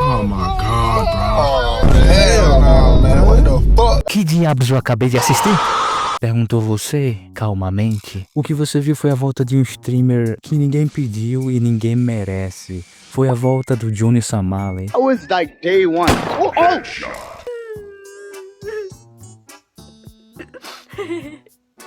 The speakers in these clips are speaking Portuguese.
Oh my god, bro. Oh, hell no, man. What the fuck? Que diabos eu acabei de assistir? Perguntou você, calmamente. O que você viu foi a volta de um streamer que ninguém pediu e ninguém merece. Foi a volta do Johnny Samale. That was like day one. Oh!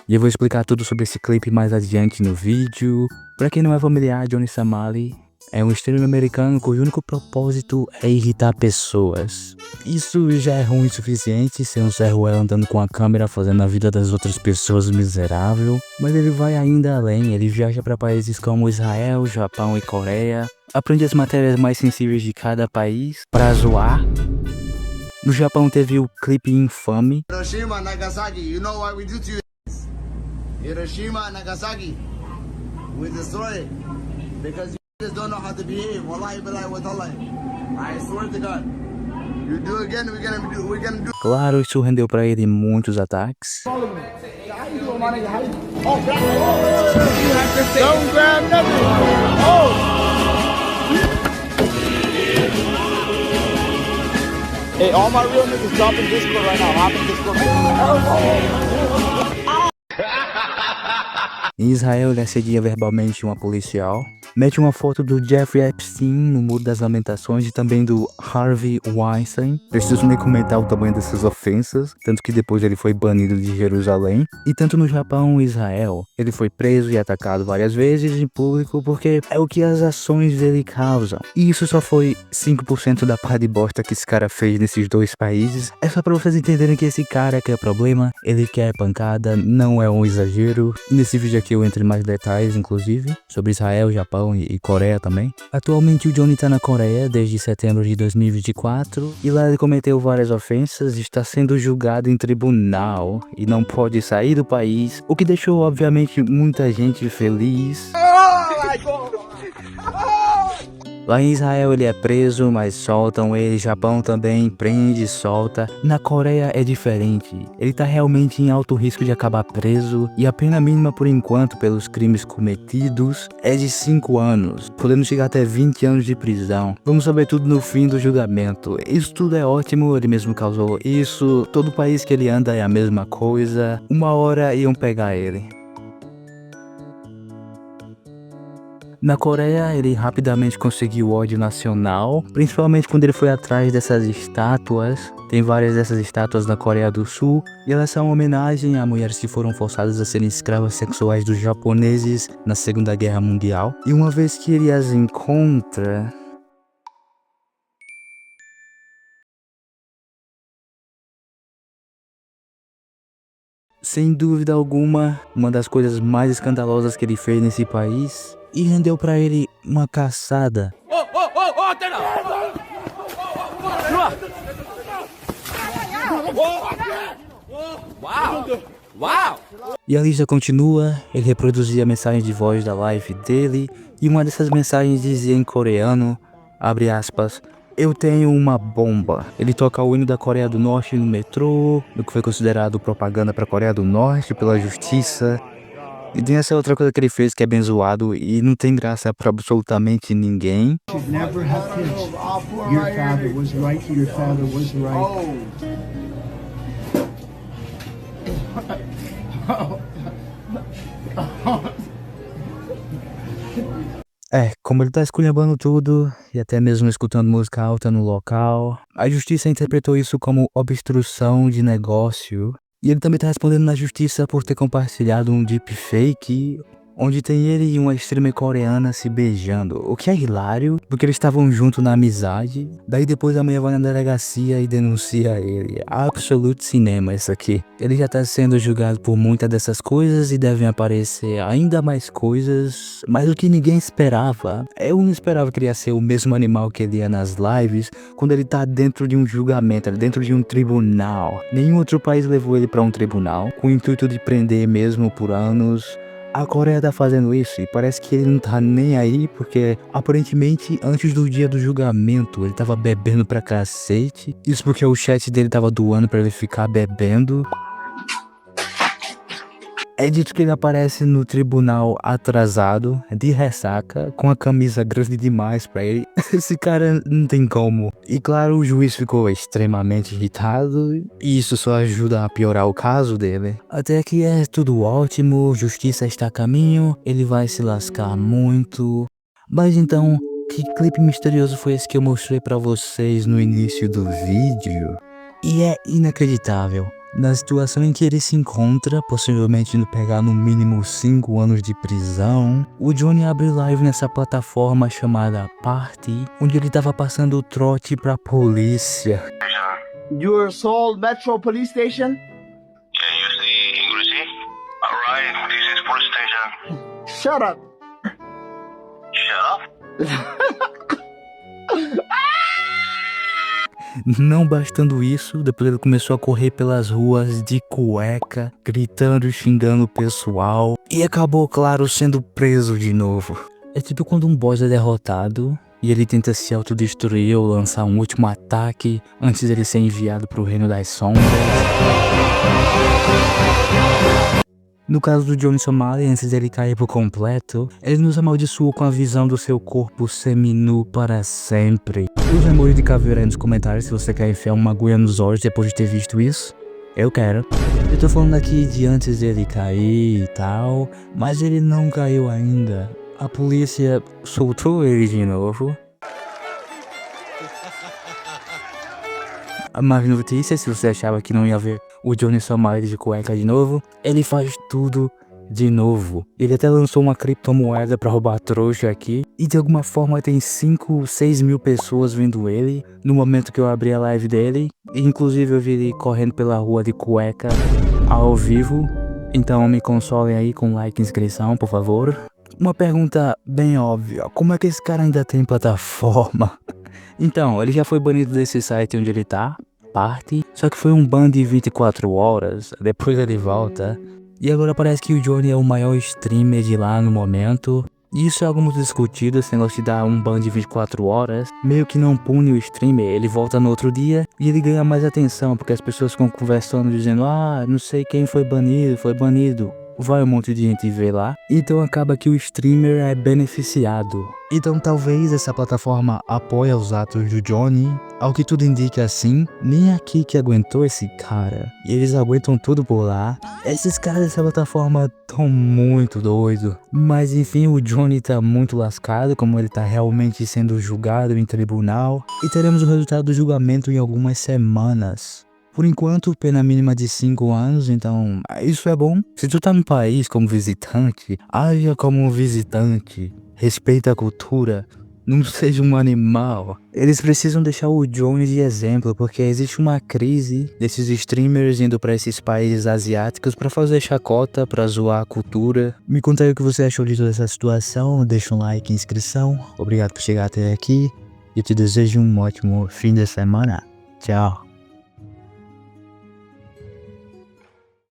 E eu vou explicar tudo sobre esse clipe mais adiante no vídeo. Pra quem não é familiar, Johnny Samale é um streamer americano cujo único propósito é irritar pessoas. Isso já é ruim o suficiente, ser um Zé Ruela andando com a câmera fazendo a vida das outras pessoas miserável. Mas ele vai ainda além, ele viaja para países como Israel, Japão e Coreia. Aprende as matérias mais sensíveis de cada país pra zoar. No Japão teve o clipe infame. Hiroshima, Nagasaki, you know what we do to you? Hiroshima, Nagasaki, we destroy it because you just don't know how to behave. Wallahi billahi wa ta'ala. I swear to God. You do again, we're gonna do. Claro, isso rendeu pra ele muitos ataques. Don't grab nothing. Hey, all my real niggas dropping Discord right now. Hop in Discord. Em Israel, ele assedia verbalmente uma policial. Mete uma foto do Jeffrey Epstein no Muro das Lamentações e também do Harvey Weinstein. Preciso nem comentar o tamanho dessas ofensas, tanto que depois ele foi banido de Jerusalém. E tanto no Japão e Israel, ele foi preso e atacado várias vezes em público porque é o que as ações dele causam. E isso só foi 5% da par de bosta que esse cara fez nesses dois países. É só pra vocês entenderem que esse cara quer problema, ele quer pancada, não é um exagero. Nesse vídeo aqui eu entro em mais detalhes, inclusive, sobre Israel, Japão e Coreia também. Atualmente o Johnny tá na Coreia desde setembro de 2024 e lá ele cometeu várias ofensas e está sendo julgado em tribunal e não pode sair do país, o que deixou obviamente muita gente feliz. Lá em Israel ele é preso, mas soltam ele. Japão também prende e solta. Na Coreia é diferente. Ele tá realmente em alto risco de acabar preso. E a pena mínima por enquanto pelos crimes cometidos é de 5 anos, podendo chegar até 20 anos de prisão. Vamos saber tudo no fim do julgamento. Isso tudo é ótimo, ele mesmo causou isso. Todo país que ele anda é a mesma coisa. Uma hora iam pegar ele. Na Coreia, ele rapidamente conseguiu ódio nacional, principalmente quando ele foi atrás dessas estátuas. Tem várias dessas estátuas na Coreia do Sul, e elas são uma homenagem a mulheres que foram forçadas a serem escravas sexuais dos japoneses na Segunda Guerra Mundial. E uma vez que ele as encontra... sem dúvida alguma, uma das coisas mais escandalosas que ele fez nesse país, e rendeu pra ele uma caçada. E a lista continua, ele reproduzia a mensagem de voz da live dele, e uma dessas mensagens dizia em coreano, abre aspas, eu tenho uma bomba. Ele toca o hino da Coreia do Norte no metrô, no que foi considerado propaganda pra Coreia do Norte pela justiça. E tem essa outra coisa que ele fez que é bem zoado e não tem graça pra absolutamente ninguém. Never have kids. Your father was right. Your father was right. Como ele tá esculhambando tudo e até mesmo escutando música alta no local, a justiça interpretou isso como obstrução de negócio. E ele também tá respondendo na justiça por ter compartilhado um deepfake onde tem ele e uma streamer coreana se beijando, o que é hilário, porque eles estavam juntos na amizade. Daí depois a mulher vai na delegacia e denuncia ele. Absolute cinema isso aqui. Ele já tá sendo julgado por muitas dessas coisas e devem aparecer ainda mais coisas, mas o que ninguém esperava. Eu não esperava que ele ia ser o mesmo animal que ele ia nas lives quando ele tá dentro de um julgamento, dentro de um tribunal. Nenhum outro país levou ele pra um tribunal com o intuito de prender mesmo por anos. A Coreia tá fazendo isso e parece que ele não tá nem aí, porque aparentemente antes do dia do julgamento ele tava bebendo pra cacete. Isso porque o chat dele tava doando pra ele ficar bebendo. É dito que ele aparece no tribunal atrasado, de ressaca, com a camisa grande demais pra ele. Esse cara não tem como. E claro, o juiz ficou extremamente irritado, e isso só ajuda a piorar o caso dele. Até que é tudo ótimo, justiça está a caminho, ele vai se lascar muito. Mas então, que clipe misterioso foi esse que eu mostrei pra vocês no início do vídeo? E é inacreditável. Na situação em que ele se encontra, possivelmente indo pegar no mínimo 5 anos de prisão, o Johnny abre live nessa plataforma chamada Party, onde ele tava passando o trote pra polícia. Your Seoul Metro Police Station? Can you see English? Alright, this is police station. Shut up. Shut up. Não bastando isso, depois ele começou a correr pelas ruas de cueca, gritando e xingando o pessoal, e acabou, claro, sendo preso de novo. É tipo quando um boss é derrotado e ele tenta se autodestruir ou lançar um último ataque antes dele ser enviado pro reino das sombras. No caso do Johnny Somali, antes dele cair por completo, ele nos amaldiçoou com a visão do seu corpo seminu para sempre. Os emojis de caveira aí nos comentários se você quer enfiar uma agulha nos olhos depois de ter visto isso. Eu quero. Eu tô falando aqui de antes dele cair e tal, mas ele não caiu ainda. A polícia soltou ele de novo. A má notícia, se você achava que não ia ver o Johnny Somali de cueca de novo, ele faz tudo de novo. Ele até lançou uma criptomoeda pra roubar trouxa aqui, e de alguma forma tem 5, 6 mil pessoas vendo ele no momento que eu abri a live dele, e inclusive eu vi ele correndo pela rua de cueca ao vivo. Então me consolem aí com like e inscrição, por favor. Uma pergunta bem óbvia, como é que esse cara ainda tem plataforma? Então, ele já foi banido desse site onde ele tá, Party, só que foi um ban de 24 horas, depois ele volta, e agora parece que o Johnny é o maior streamer de lá no momento, e isso é algo muito discutido, esse negócio de dar um ban de 24 horas, meio que não pune o streamer, ele volta no outro dia, e ele ganha mais atenção, porque as pessoas ficam conversando dizendo, não sei quem foi banido. Vai um monte de gente ver lá, então acaba que o streamer é beneficiado. Então talvez essa plataforma apoie os atos do Johnny, ao que tudo indica assim, nem aqui que aguentou esse cara, e eles aguentam tudo por lá. Esses caras dessa plataforma tão muito doido, mas enfim, o Johnny tá muito lascado, como ele tá realmente sendo julgado em tribunal, e teremos o resultado do julgamento em algumas semanas. Por enquanto, pena mínima de 5 anos, então isso é bom. Se tu tá no país como visitante, haja como um visitante, respeita a cultura, não seja um animal. Eles precisam deixar o Johnny de exemplo, porque existe uma crise desses streamers indo pra esses países asiáticos pra fazer chacota, pra zoar a cultura. Me conta aí o que você achou de toda essa situação, deixa um like e inscrição. Obrigado por chegar até aqui e eu te desejo um ótimo fim de semana. Tchau.